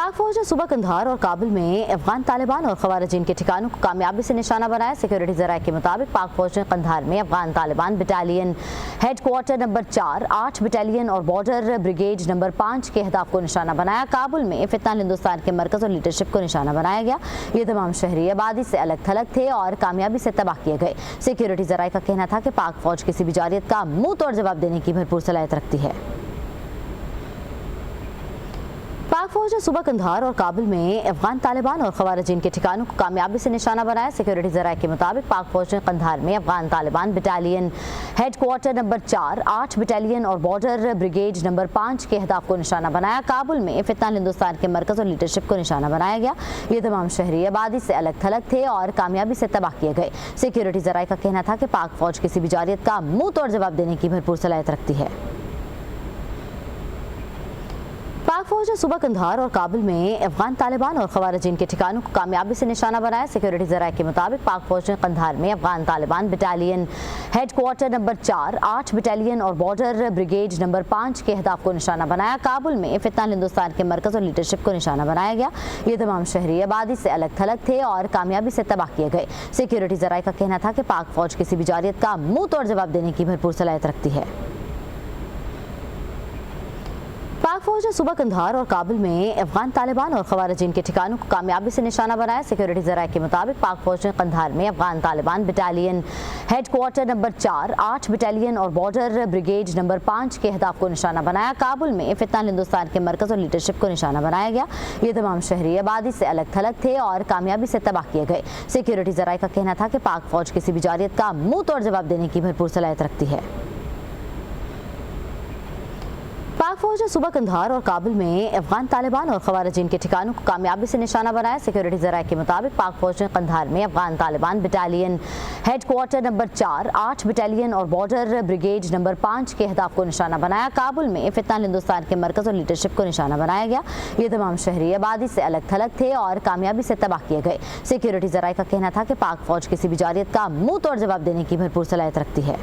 पाक फौज ने सुबह कंधार और काबुल में अफगान तालिबान और खवारिजीन के ठिकानों को कामयाबी से निशाना बनाया। सिक्योरिटी जराये के मुताबिक पाक फौज ने कंधार में Afghan Taliban battalion headquarter number 4, 8 battalion और बॉर्डर ब्रिगेड नंबर 5 के अहदाफ को निशाना बनाया। काबुल में फितना हिंदुस्तान के मरकज और लीडरशिप को निशाना बनाया गया। ये तमाम शहरी आबादी से अलग थलग थे और कामयाबी से तबाह किए गए। सिक्योरिटी जराये का कहना था कि पाक फौज किसी भी जारियत का मुंह तोड़ जवाब देने की भरपूर सलाहियत रखती है। पाक फौज ने सुबह कंधार और काबुल में अफगान तालिबान और खवारिजीन के ठिकानों को कामयाबी से निशाना बनाया। सिक्योरिटी जराये के मुताबिक पाक फौज ने कंधार में Afghan Taliban battalion headquarter number 4, 8 battalion और बॉर्डर ब्रिगेड नंबर 5 के अहदाफ को निशाना बनाया। काबुल में फितना हिंदुस्तान के मरकज और लीडरशिप को निशाना बनाया गया। ये तमाम शहरी आबादी से अलग थलग थे और कामयाबी से तबाह किए गए। सिक्योरिटी जराये का कहना था कि पाक फौज किसी भी जारियत का मुंह तोड़ जवाब देने की भरपूर सलाहियत रखती है। पाक फौज ने सुबह कंधार और काबुल में अफगान तालिबान और खवारिजीन के ठिकानों को कामयाबी से निशाना बनाया। सिक्योरिटी जराये के मुताबिक पाक फौज ने कंधार में Afghan Taliban battalion headquarter number 4, 8 battalion और बॉर्डर ब्रिगेड नंबर 5 के अहदाफ को निशाना बनाया। काबुल में फितना हिंदुस्तान के मरकज और लीडरशिप को निशाना बनाया गया। ये तमाम शहरी आबादी से अलग थलग थे और कामयाबी से तबाह किए गए। सिक्योरिटी जराये का कहना था कि पाक फौज किसी भी जारियत का मुंह तोड़ जवाब देने की भरपूर सलाहियत रखती है। पाक फौज ने सुबह कंधार और काबुल में अफगान तालिबान और खवारिजीन के ठिकानों को कामयाबी से निशाना बनाया। सिक्योरिटी जराये के मुताबिक पाक फौज ने कंधार में Afghan Taliban battalion headquarter number 4, 8 battalion और बॉर्डर ब्रिगेड नंबर 5 के अहदाफ को निशाना बनाया। काबुल में फितना हिंदुस्तान के मरकज और लीडरशिप को निशाना बनाया गया। ये तमाम शहरी आबादी से अलग थलग थे और कामयाबी से तबाह किए गए। सिक्योरिटी जराये का कहना था कि पाक फौज किसी भी जारियत का मुंह तोड़ जवाब देने की भरपूर सलाहियत रखती है। पाक फौज ने सुबह कंधार और काबुल में अफगान तालिबान और खवारिजीन के ठिकानों को कामयाबी से निशाना बनाया। सिक्योरिटी जराये के मुताबिक पाक फौज ने कंधार में Afghan Taliban battalion headquarter number 4, 8 battalion और बॉर्डर ब्रिगेड नंबर 5 के अहदाफ को निशाना बनाया। काबुल में फितना हिंदुस्तान के मरकज और लीडरशिप को निशाना बनाया गया। ये तमाम शहरी आबादी से अलग थलग थे और कामयाबी से तबाह किए गए। सिक्योरिटी जराये का कहना था कि पाक फौज किसी भी जारियत का मुंह तोड़ जवाब देने की भरपूर सलाहियत रखती है।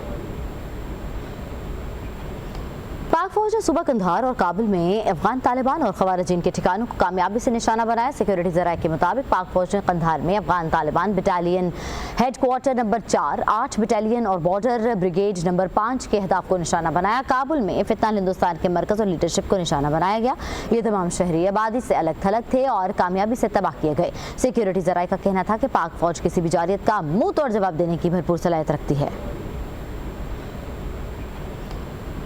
पाक फौज ने सुबह कंधार और काबुल में अफगान तालिबान और खवारिजीन के ठिकानों को कामयाबी से निशाना बनाया। सिक्योरिटी जराये के मुताबिक पाक फौज ने कंधार में Afghan Taliban battalion headquarter number 4, 8 battalion और बॉर्डर ब्रिगेड नंबर 5 के अहदाफ को निशाना बनाया। काबुल में फितना हिंदुस्तान के मरकज और लीडरशिप को निशाना बनाया गया। ये तमाम शहरी आबादी से अलग थलग थे और कामयाबी से तबाह किए गए। सिक्योरिटी जराये का कहना था कि पाक फौज किसी भी जारियत का मुंह तोड़ जवाब देने की भरपूर सलाहियत रखती है।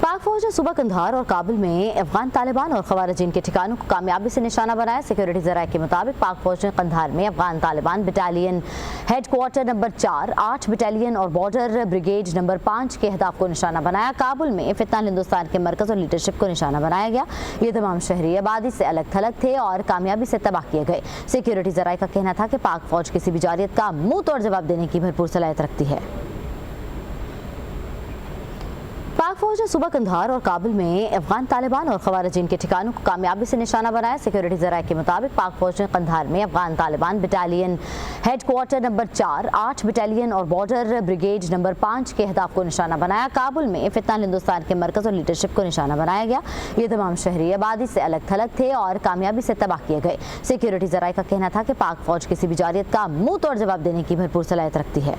पाक फौज ने सुबह कंधार और काबुल में अफगान तालिबान और खवारिजीन के ठिकानों को कामयाबी से निशाना बनाया। सिक्योरिटी जराये के मुताबिक पाक फौज ने कंधार में Afghan Taliban battalion headquarter number 4, 8 battalion और बॉर्डर ब्रिगेड नंबर 5 के अहदाफ को निशाना बनाया। काबुल में फितना हिंदुस्तान के मरकज और लीडरशिप को निशाना बनाया गया। ये तमाम शहरी आबादी से अलग थलग थे और कामयाबी से तबाह किए गए। सिक्योरिटी जराये का कहना था कि पाक फौज किसी भी जारियत का मुंह तोड़ जवाब देने की भरपूर सलाहियत रखती है। पाक फौज ने सुबह कंधार और काबुल में अफगान तालिबान और खवारिजीन के ठिकानों को कामयाबी से निशाना बनाया। सिक्योरिटी जराये के मुताबिक पाक फौज ने कंधार में Afghan Taliban battalion headquarter number 4, 8 battalion और बॉर्डर ब्रिगेड नंबर 5 के अहदाफ को निशाना बनाया। काबुल में फितना हिंदुस्तान के मरकज और लीडरशिप को निशाना बनाया गया। ये तमाम शहरी आबादी से अलग थलग थे और कामयाबी से तबाह किए गए। सिक्योरिटी जराये का कहना था कि पाक फौज किसी भी जारियत का मुंह तोड़ जवाब देने की भरपूर सलाहियत रखती है।